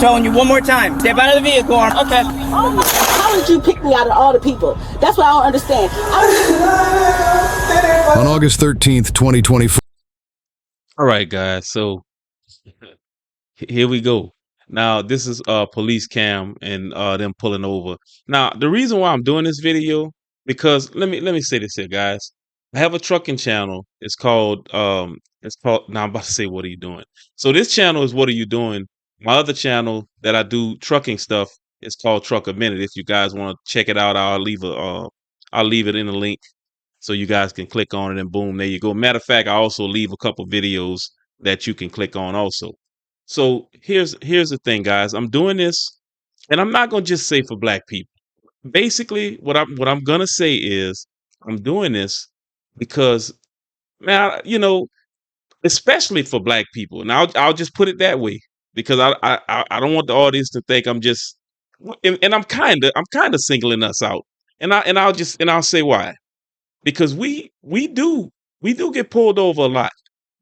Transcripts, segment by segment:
telling you one more time. Step out of the vehicle. Okay. How did you pick me out of all the people? That's what I don't understand. On August 13th, 2024. All right, guys. So here we go. Now this is police cam and them pulling over. Now the reason why I'm doing this video, because let me say this here, guys. I have a trucking channel. It's called now I'm about to say what are you doing? So this channel is What Are You Doing? My other channel that I do trucking stuff is called Truck a Minute. If you guys want to check it out, I'll leave it in the link so you guys can click on it and boom, there you go. Matter of fact, I also leave a couple videos that you can click on also. So here's the thing, guys. I'm doing this, and I'm not gonna just say for black people. Basically, what I'm gonna say is I'm doing this because, man, especially for black people. And I'll just put it that way because I don't want the audience to think I'm just, and I'm kind of singling us out. And I'll say why. Because we do get pulled over a lot,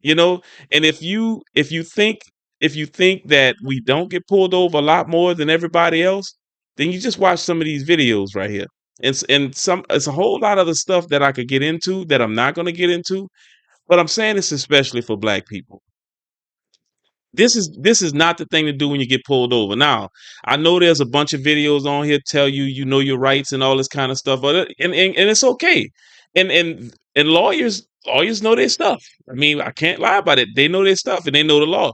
you know. And if you think that we don't get pulled over a lot more than everybody else, then you just watch some of these videos right here. And it's a whole lot of the stuff that I could get into that I'm not going to get into, but I'm saying this especially for black people. This is not the thing to do when you get pulled over. Now, I know there's a bunch of videos on here tell you know your rights and all this kind of stuff, but and it's okay. And lawyers know their stuff. I mean, I can't lie about it. They know their stuff and they know the law.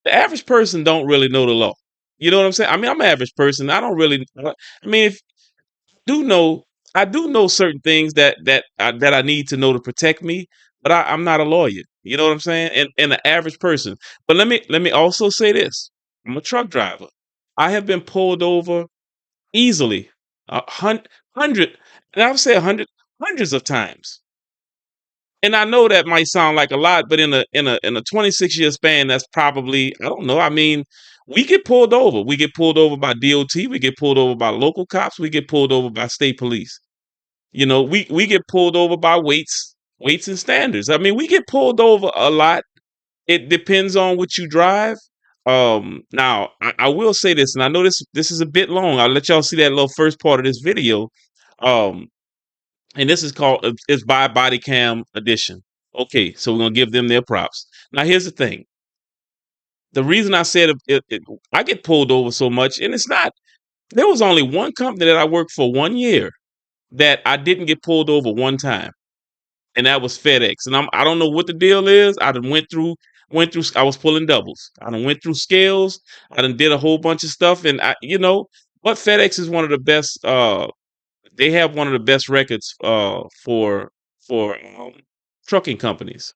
The average person don't really know the law. You know what I'm saying? I mean, I'm an average person. I don't really. I mean, if do know, I do know certain things that I need to know to protect me, but I'm not a lawyer. You know what I'm saying? And an average person. But let me also say this: I'm a truck driver. I have been pulled over easily, hundred, and I would say hundreds of times. And I know that might sound like a lot, but in a 26-year span, that's probably, I don't know. I mean, we get pulled over. We get pulled over by DOT. We get pulled over by local cops. We get pulled over by state police. You know, we get pulled over by weights and standards. I mean, we get pulled over a lot. It depends on what you drive. Now I will say this, and I know this is a bit long. I'll let y'all see that little first part of this video. Um, and this is called it's by Body Cam Edition. Okay, so we're gonna give them their props. Now here's the thing. The reason I said I get pulled over so much, and it's not. There was only one company that I worked for 1 year that I didn't get pulled over one time, and that was FedEx. And I don't know what the deal is. I done went through. I was pulling doubles. I done went through scales. I done did a whole bunch of stuff, and but FedEx is one of the best. They have one of the best records for trucking companies.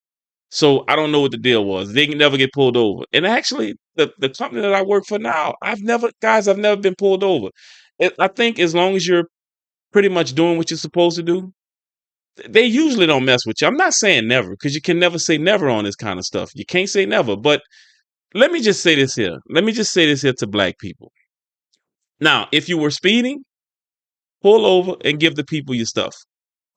So I don't know what the deal was. They can never get pulled over. And actually, the company that I work for now, I've never been pulled over. I think as long as you're pretty much doing what you're supposed to do, they usually don't mess with you. I'm not saying never, because you can never say never on this kind of stuff. You can't say never. But let me just say this here. Let me just say this here to black people. Now, if you were speeding, pull over and give the people your stuff.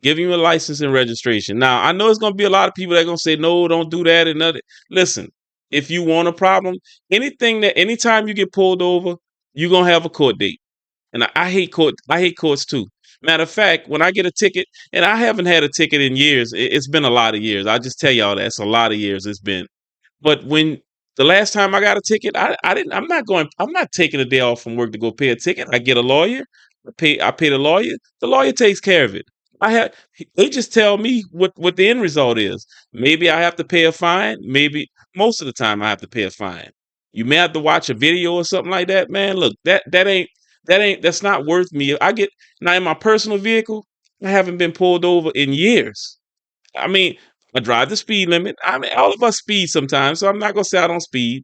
Give you a license and registration. Now, I know it's going to be a lot of people that are going to say, no, don't do that. And nothing. Listen, if you want a problem, anytime you get pulled over, you're going to have a court date. And I hate courts too. Matter of fact, when I get a ticket, and I haven't had a ticket in years, it's been a lot of years. I just tell y'all that it's a lot of years it's been. But when the last time I got a ticket, I'm not taking a day off from work to go pay a ticket. I get a lawyer, I pay the lawyer. The lawyer takes care of it. They just tell me what the end result is. Maybe I have to pay a fine. Maybe most of the time I have to pay a fine. You may have to watch a video or something like that, man. Look, that's not worth me. Now in my personal vehicle, I haven't been pulled over in years. I mean, I drive the speed limit. I mean, all of us speed sometimes, so I'm not gonna say I don't speed.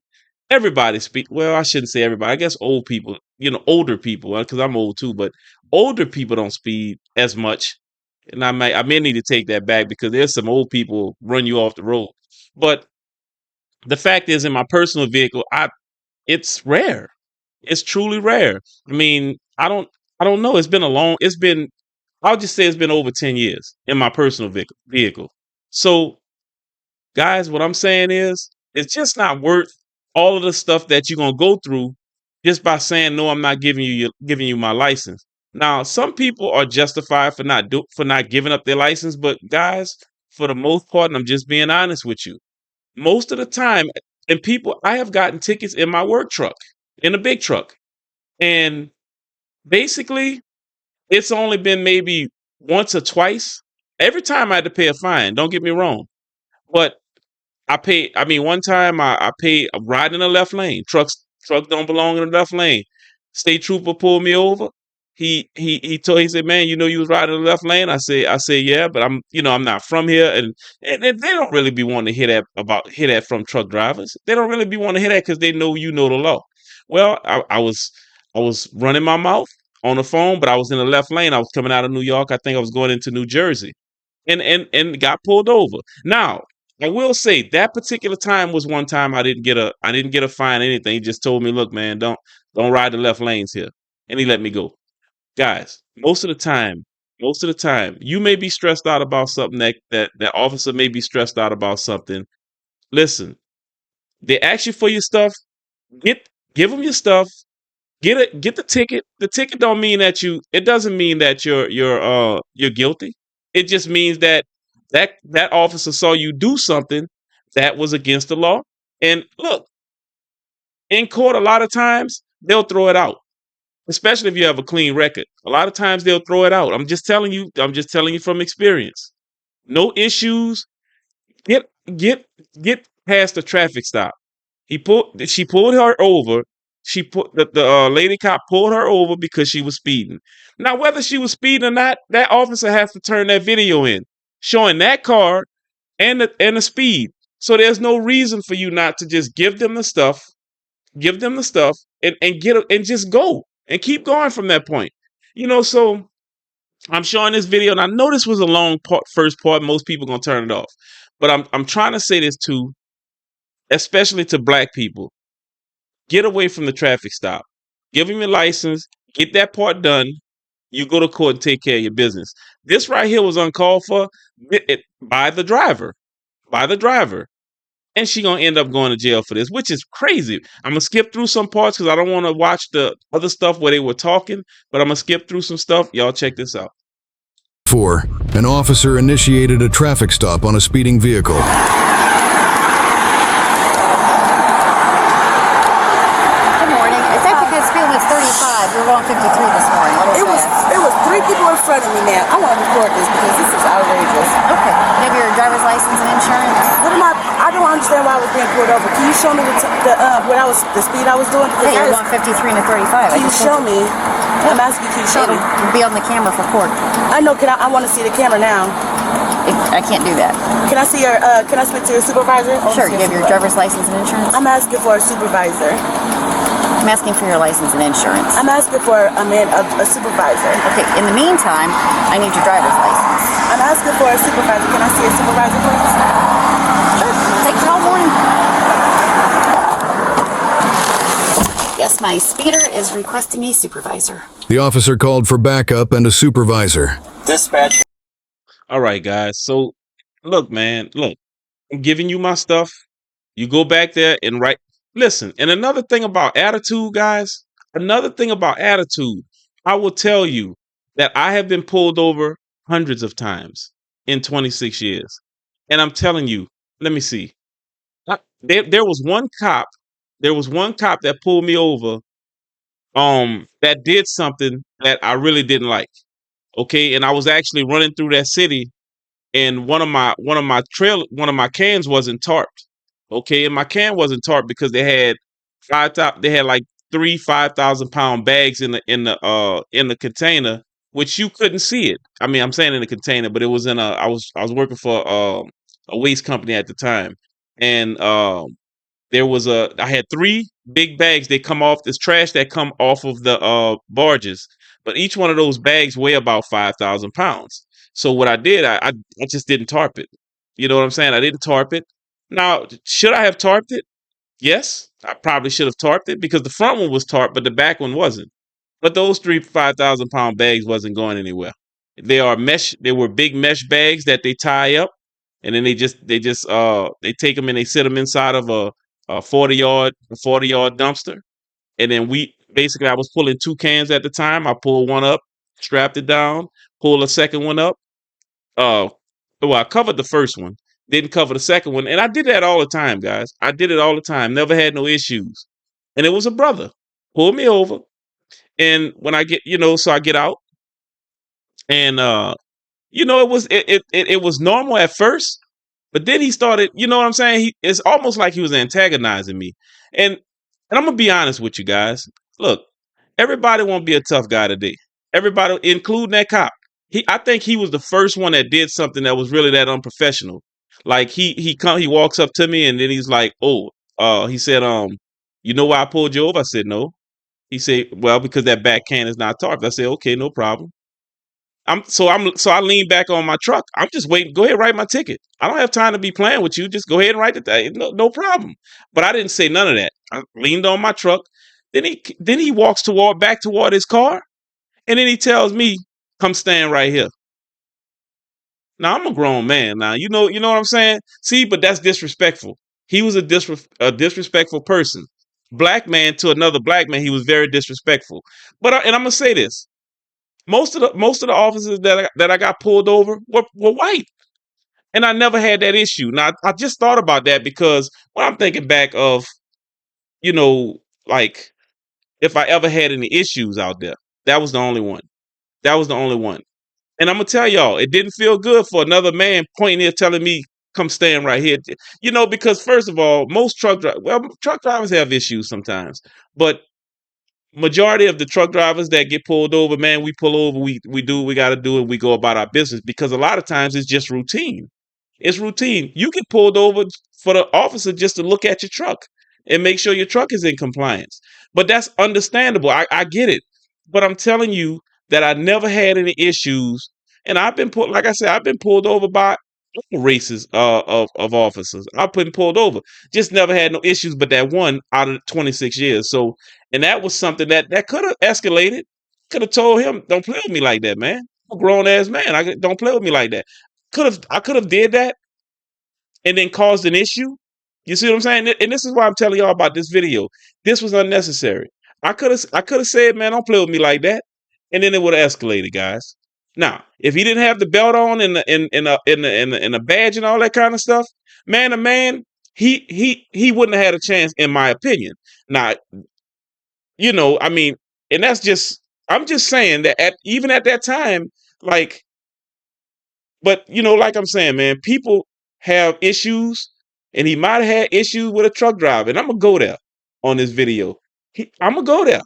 Everybody speed. Well, I shouldn't say everybody. I guess old people, older people, because I'm old too. But older people don't speed as much, and I may need to take that back because there's some old people run you off the road. But the fact is, in my personal vehicle, it's rare. It's truly rare. I mean, I don't know. I'll just say it's been over 10 years in my personal vehicle. So, guys, what I'm saying is, it's just not worth all of the stuff that you're going to go through just by saying no, I'm not giving you my license. Now, some people are justified for not giving up their license, but guys, for the most part, and I'm just being honest with you, most of the time, and people, I have gotten tickets in my work truck, in a big truck, and basically, it's only been maybe once or twice. Every time I had to pay a fine. Don't get me wrong, but I mean, one time I paid a ride in the left lane. Truck don't belong in the left lane. State trooper pulled me over. He said, man, you know you was riding in the left lane. I said, yeah, but I'm not from here, and they don't really be wanting to hear that from truck drivers. They don't really be wanting to hear that because they know you know the law. Well, I was running my mouth on the phone, but I was in the left lane. I was coming out of New York. I think I was going into New Jersey, and got pulled over. Now, I will say that particular time was one time I didn't get a fine or anything. He just told me, look, man, don't ride the left lanes here. And he let me go. Guys, most of the time, you may be stressed out about something that officer may be stressed out about something. Listen, they ask you for your stuff, give them your stuff, get the ticket. The ticket don't mean it doesn't mean that you're guilty. It just means that officer saw you do something that was against the law. And look, in court, a lot of times they'll throw it out, especially if you have a clean record. A lot of times they'll throw it out. I'm just telling you from experience. No issues. Get get past the traffic stop. She pulled her over. The lady cop pulled her over because she was speeding. Now, whether she was speeding or not, that officer has to turn that video in showing that car and the speed. So there's no reason for you not to just give them the stuff, and just go and keep going from that point. So I'm showing this video, and I know this was a long first part. Most people gonna turn it off, but I'm trying to say this too, especially to black people. Get away from the traffic stop. Give them your license. Get that part done. You go to court and take care of your business. This right here was uncalled for by the driver. And she going to end up going to jail for this, which is crazy. I'm going to skip through some parts because I don't want to watch the other stuff where they were talking, but I'm going to skip through some stuff. Y'all check this out. 4. An officer initiated a traffic stop on a speeding vehicle. You're going 53 this morning. It was 3 people in front of me, man. I want to record this because this is outrageous. Okay. You have your driver's license and insurance? I don't understand why I was being pulled over. Can you show me the speed I was doing? Yeah, you're going 53 and a 35. Can you show me? I'm asking you, can you show me? It'll be on the camera for court. I know. I want to see the camera now. I can't do that. Can I see can I speak to your supervisor? Sure. You have your driver's license and insurance? I'm asking for a supervisor. I'm asking for your license and insurance. I'm asking for a supervisor. Okay, in the meantime, I need your driver's license. I'm asking for a supervisor. Can I see a supervisor, please? Sure. Take it all morning. Yes, my speeder is requesting a supervisor. The officer called for backup and a supervisor. Dispatch. All right, guys. So, look, man. Look, I'm giving you my stuff. You go back there and write. Listen, and another thing about attitude, guys, I will tell you that I have been pulled over hundreds of times in 26 years. And I'm telling you, let me see. There was one cop that pulled me over that did something that I really didn't like. Okay, and I was actually running through that city, and one of my cans wasn't tarped. Okay, and my can wasn't tarped because they had like 3 5,000-pound bags in the container, which you couldn't see it. I mean, I'm saying in the container, but it was I was working for a waste company at the time, and I had 3 big bags. They come off this trash that come off of the barges, but each one of those bags weigh about 5,000 pounds. So what I did, I just didn't tarp it. You know what I'm saying? I didn't tarp it. Now, should I have tarped it? Yes, I probably should have tarped it because the front one was tarped, but the back one wasn't. But those 3 5,000-pound bags wasn't going anywhere. They were big mesh bags that they tie up, and then they take them and they sit them inside of a 40-yard dumpster. And then I was pulling 2 cans at the time. I pulled one up, strapped it down, pulled a second one up. Well, I covered the first one, didn't cover the second one. And I did that all the time, guys. I did it all the time. Never had no issues. And it was a brother pulled me over. And when I get, so I get out and, it was normal at first, but then he started, you know what I'm saying? It's almost like he was antagonizing me. And I'm gonna be honest with you guys. Look, everybody won't be a tough guy today. Everybody, including that cop. I think he was the first one that did something that was really that unprofessional. Like he walks up to me and then he's like, he said, you know why I pulled you over? I said, no. He said, well, because that back can is not tarped. I said, okay, no problem. So I lean back on my truck. I'm just waiting. Go ahead, write my ticket. I don't have time to be playing with you. Just go ahead and write it. No problem. But I didn't say none of that. I leaned on my truck. Then he walks back toward his car, and then he tells me, "Come stand right here." Now I'm a grown man. Now you know what I'm saying. See, but that's disrespectful. He was a disrespectful person. Black man to another black man. He was very disrespectful. But and I'm gonna say this. Most of the officers that I got pulled over were white, and I never had that issue. Now I just thought about that because when I'm thinking back of, like if I ever had any issues out there, that was the only one. That was the only one. And I'm gonna tell y'all, it didn't feel good for another man pointing here telling me, "Come stand right here." Because first of all, most truck drivers have issues sometimes, but majority of the truck drivers that get pulled over, man, we pull over, we do what we got to do, and we go about our business because a lot of times it's just routine. It's routine. You get pulled over for the officer just to look at your truck and make sure your truck is in compliance. But that's understandable. I get it. But I'm telling you that I never had any issues. And I've been pulled over by races of officers. I've been pulled over. Just never had no issues, but that one out of 26 years. So, and that was something that could have escalated. Could have told him, "Don't play with me like that, man. I'm a grown ass man. Don't play with me like that." I could have did that and then caused an issue. You see what I'm saying? And this is why I'm telling y'all about this video. This was unnecessary. I could have said, "Man, don't play with me like that," and then it would have escalated, guys. Now, if he didn't have the belt on and the badge and all that kind of stuff, man to man, he wouldn't have had a chance, in my opinion. Now, I mean, and I'm just saying that even at that time, like, but like I'm saying, man, people have issues, and he might have had issues with a truck driver, and I'm gonna go there on this video. I'm gonna go there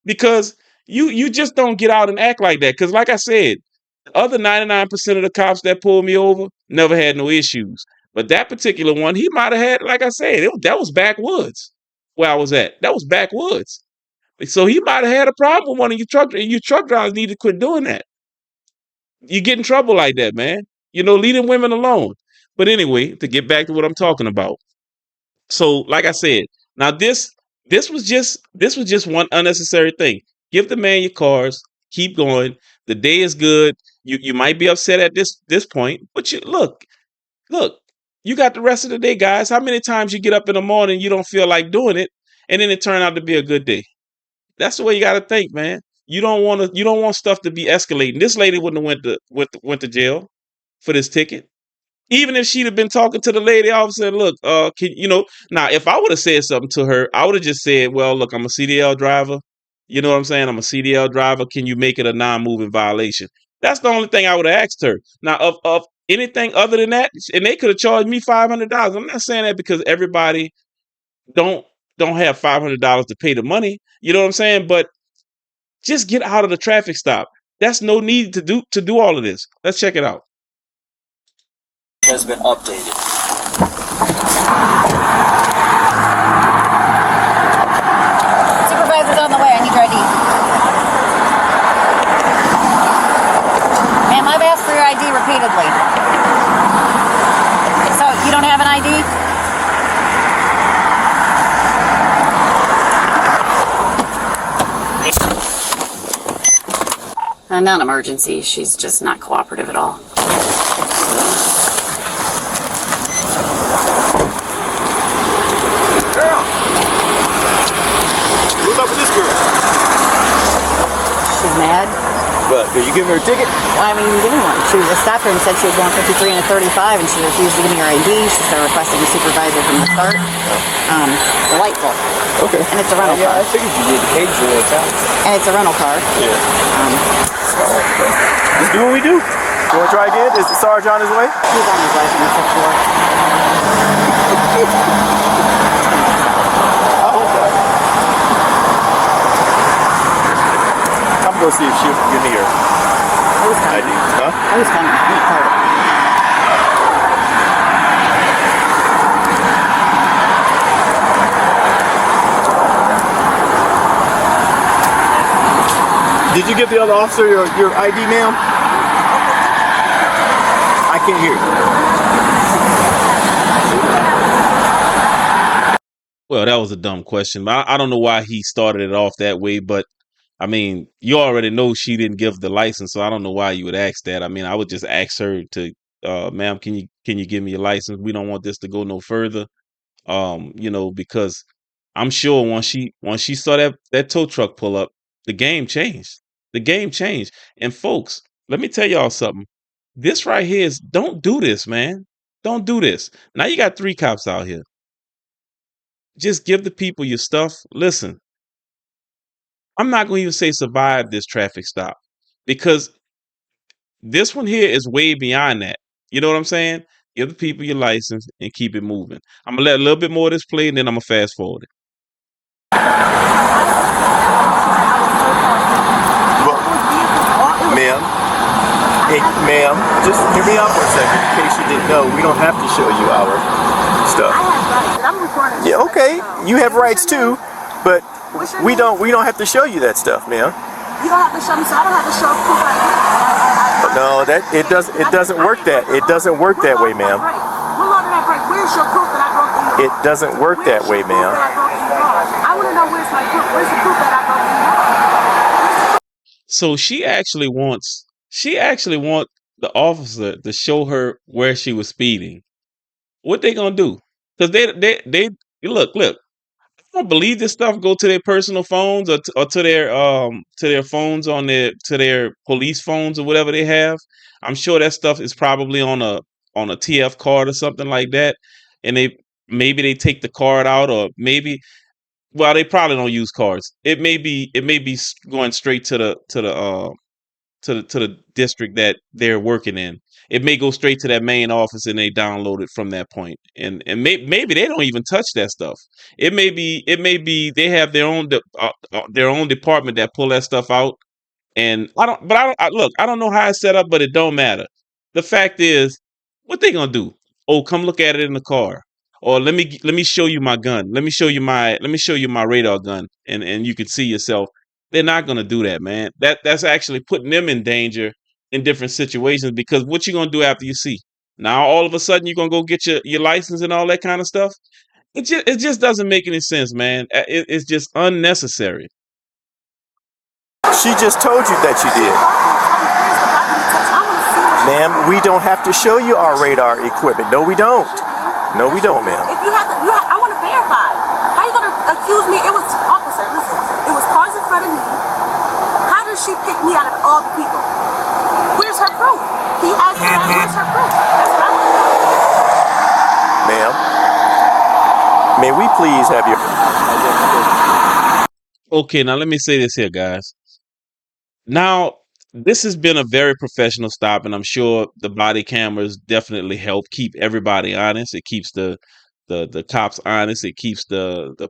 because you just don't get out and act like that. Because like I said, the other 99% of the cops that pulled me over never had no issues. But that particular one, he might have had, like I said, that was backwoods where I was at. That was backwoods. So he might have had a problem with one of your truck drivers need to quit doing that. You get in trouble like that, man. Leaving women alone. But anyway, to get back to what I'm talking about. So, like I said, now this was just one unnecessary thing. Give the man your cars. Keep going. The day is good. You might be upset at this point, but look. You got the rest of the day, guys. How many times you get up in the morning, you don't feel like doing it, and then it turned out to be a good day? That's the way you got to think, man. You don't want stuff to be escalating. This lady wouldn't have went to jail for this ticket. Even if she'd have been talking to the lady officer, look, now if I would have said something to her, I would have just said, well, look, I'm a CDL driver. You know what I'm saying? I'm a CDL driver. Can you make it a non-moving violation? That's the only thing I would have asked her. Now, of anything other than that, and they could have charged me $500. I'm not saying that because everybody don't have $500 to pay the money. You know what I'm saying? But just get out of the traffic stop. That's no need to do all of this. Let's check it out. Has been updated. Supervisor's on the way. I need your ID. Ma'am, I've asked for your ID repeatedly. So, you don't have an ID? Non-emergency. She's just not cooperative at all. Move up mad. But did you give her a ticket? I mean, give me one. She was a staffer and said she was going 53 and a 35, and she refused to give me her ID. She started requesting a supervisor from the start. Delightful. Okay. And it's a rental car. I figured you did occasionally at times. And it's a rental car. Yeah. Just do what we do. You want to try again? Is the Sarge on his way? He's on his way from the 6th floor. I'm going to see if she'll give me her ID. Huh? I was coming. I'm not part of it. Did you give the other officer your ID, ma'am? I can't hear you. Well, that was a dumb question. I don't know why he started it off that way, but I mean, you already know she didn't give the license, so I don't know why you would ask that. I mean, I would just ask her to, ma'am, can you give me your license? We don't want this to go no further. Because I'm sure once she saw that tow truck pull up, the game changed. The game changed. And folks, let me tell y'all something. This right here is, don't do this, man. Don't do this. Now you got 3 cops out here. Just give the people your stuff. Listen, I'm not going to even say survive this traffic stop, because this one here is way beyond that. You know what I'm saying? Give the people your license and keep it moving. I'm going to let a little bit more of this play, and then I'm going to fast forward it. Ma'am, just hear me out for a second. In case you didn't know, we don't have to show you our stuff. I have rights, and I'm recording. Yeah, okay. You have rights too, but we don't have to show you that stuff, ma'am. You don't have to show me, so I don't have to show proof like that. No, it doesn't work that. It doesn't work that way, ma'am. What law did I break? Where's your proof that I broke in your car? It doesn't work that way, ma'am. I want to know where's my proof. Where's the proof that I broke in your car? So she actually wants the officer to show her where she was speeding. What they gonna do? Because they look. I don't believe this stuff go to their personal phones or to their phones to their police phones or whatever they have. I'm sure that stuff is probably on a TF card or something like that, and maybe they take the card out, or maybe, well, they probably don't use cards. It may be going straight to the district that they're working in. It may go straight to that main office and they download it from that point. And maybe they don't even touch that stuff. It may be they have their own department that pull that stuff out. And I don't know how it's set up, but it don't matter. The fact is, what they gonna do? Oh, come look at it in the car. Or let me show you my gun. Let me show you my radar gun, and you can see yourself. They're not gonna do that, man. That's actually putting them in danger in different situations, because what you gonna do after you see? Now all of a sudden you're gonna go get your license and all that kind of stuff. It just doesn't make any sense, man. It's just unnecessary. She just told you that you did. Ma'am, we don't have to show you our radar equipment. No, we don't. No, we don't, ma'am. If you have to, I want to verify. How you going to accuse me? It was, officer, listen, it was cars in front of me. How does she pick me out of all the people? Where's her proof? He has to have, where's her proof? That's what I want to know. Ma'am, may we please have your... Okay, now let me say this here, guys. Now, this has been a very professional stop, and I'm sure the body cameras definitely help keep everybody honest. It keeps the cops honest. It keeps the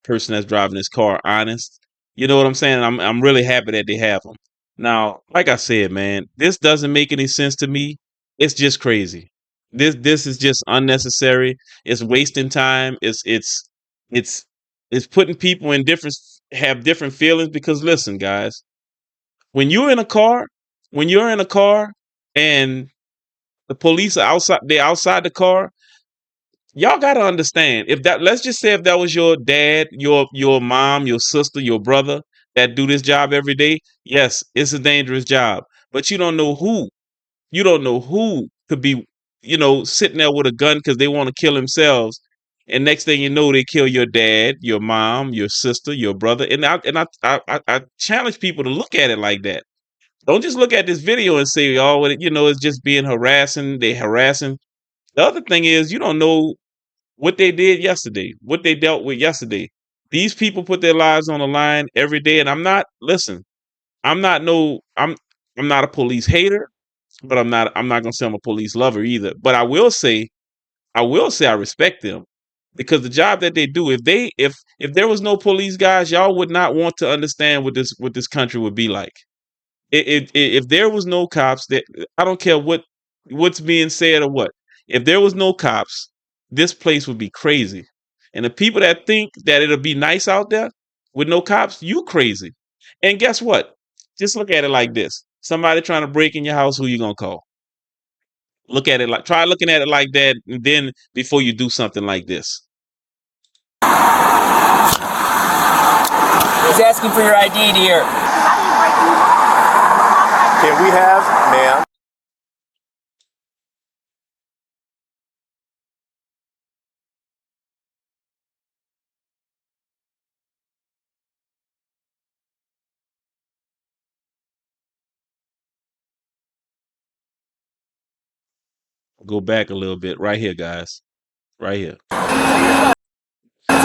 person that's driving this car honest. You know what I'm saying? I'm really happy that they have them. Now, like I said, man, this doesn't make any sense to me. It's just crazy. This is just unnecessary. It's wasting time. It's putting people in have different feelings, because listen, guys. When you're in a car and the police are outside the car, y'all got to understand, let's just say if that was your dad, your mom, your sister, your brother that do this job every day, yes, it's a dangerous job, but you don't know who could be, sitting there with a gun because they want to kill themselves, And next thing you know, they kill your dad, your mom, your sister, your brother. And I challenge people to look at it like that. Don't just look at this video and say, oh, well, it's just being harassing. They harassing. The other thing is, you don't know what they did yesterday, what they dealt with yesterday. These people put their lives on the line every day. And I'm not not a police hater, but I'm not gonna say I'm a police lover either. But I will say I respect them because the job that they do, if there was no police guys, y'all would not want to understand what this country would be like. If there was no cops, that I don't care what's being said or what. If there was no cops, this place would be crazy. And the people that think that it'll be nice out there with no cops, you crazy. And guess what? Just look at it like this. Somebody trying to break in your house, who you gonna call? Try looking at it like that, and then before you do something like this. He's asking for your ID, dear. Can we have, ma'am? Go back a little bit, right here, guys. Right here. See, when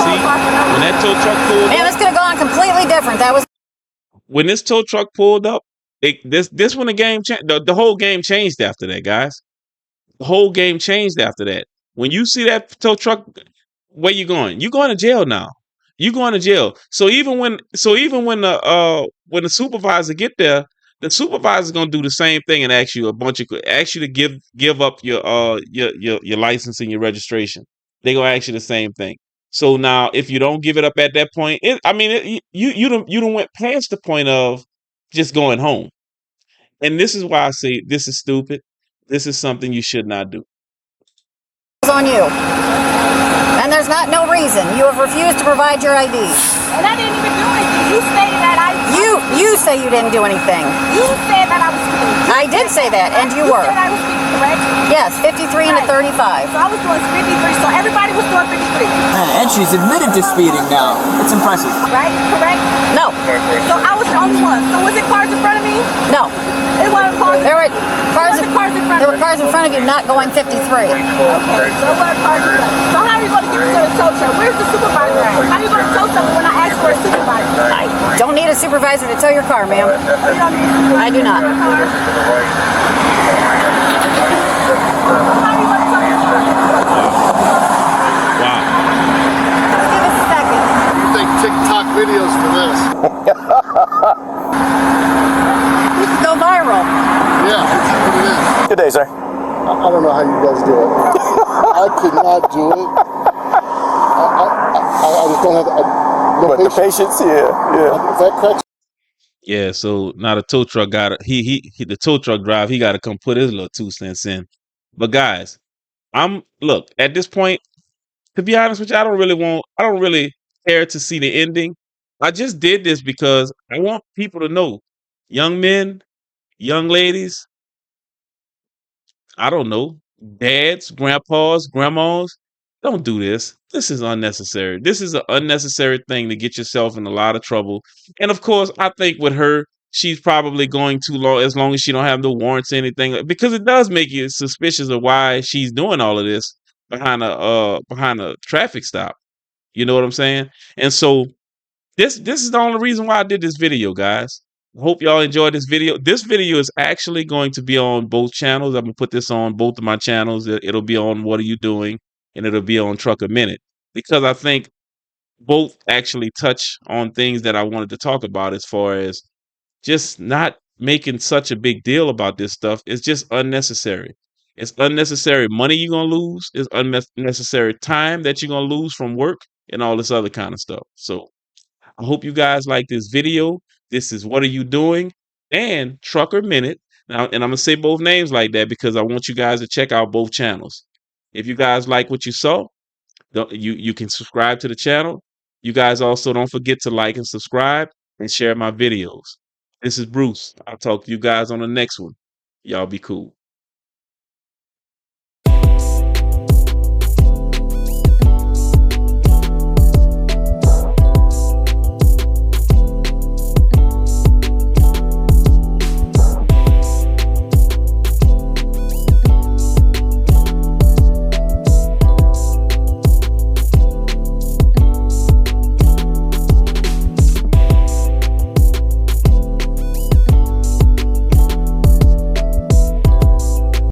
that tow truck pulled Man, up, this could have gone completely different. That was when this tow truck pulled up, this when the game changed. The whole game changed after that, guys. The whole game changed after that. When you see that tow truck, where you going? You going to jail now. You going to jail. So even when the supervisor get there, the supervisor's gonna do the same thing and ask you to give up your license and your registration. They gonna ask you the same thing. So now, if you don't give it up at that point, you don't went past the point of just going home. And this is why I say this is stupid. This is something you should not do. on you. And there's no reason. You have refused to provide your ID. And I didn't even do anything. You say that You say you didn't do anything. You said that I was speeding. I did say that, and you were. You said I was speeding, correct? Yes, 53 and a 35. So I was doing 53, so everybody was doing 53. And she's admitted to speeding now. It's impressive. Right? Correct? No. So I was the only one. So was it cars in front of me? No. It wasn't cars. There were cars in front There were cars in front of you not going 53. Okay, so it wasn't cars in front. So how are you going to get me to the tow truck? Where's the supervisor at? How are you going to tow something when I ask for a supervisor? I don't need a supervisor to tow your car, ma'am. You don't need a supervisor I do not. to tow your car? How are you going to tow your car? Wow. Just give us a second. You think TikTok videos for this? You can go viral. Yeah, that's what it is. Good day, sir. I don't know how you guys do it. I could not do it. I just don't have the patience, yeah. If that cracks Yeah, so now the tow truck the tow truck driver, he got to come put his little 2 cents in. But guys, look, at this point, to be honest with you, I don't really care to see the ending. I just did this because I want people to know, young men, young ladies, I don't know, dads, grandpas, grandmas, don't do this. This is unnecessary. This is an unnecessary thing to get yourself in a lot of trouble. And of course, I think with her, she's probably going too long as long as she don't have no warrants or anything, because it does make you suspicious of why she's doing all of this behind a traffic stop. You know what I'm saying? And so this is the only reason why I did this video, guys. Hope y'all enjoyed this video. This video is actually going to be on both channels. I'm gonna put this on both of my channels. It'll be on What Are You Doing, and it'll be on Truck a Minute, because I think both actually touch on things that I wanted to talk about, as far as just not making such a big deal about this stuff. It's just unnecessary. It's unnecessary money you're gonna lose. It's unnecessary time that you're gonna lose from work and all this other kind of stuff. So I hope you guys like this video. This is What Are You Doing? And Trucker Minute. Now, and I'm gonna say both names like that because I want you guys to check out both channels. If you guys like what you saw, you can subscribe to the channel. You guys also don't forget to like and subscribe and share my videos. This is Bruce. I'll talk to you guys on the next one. Y'all be cool.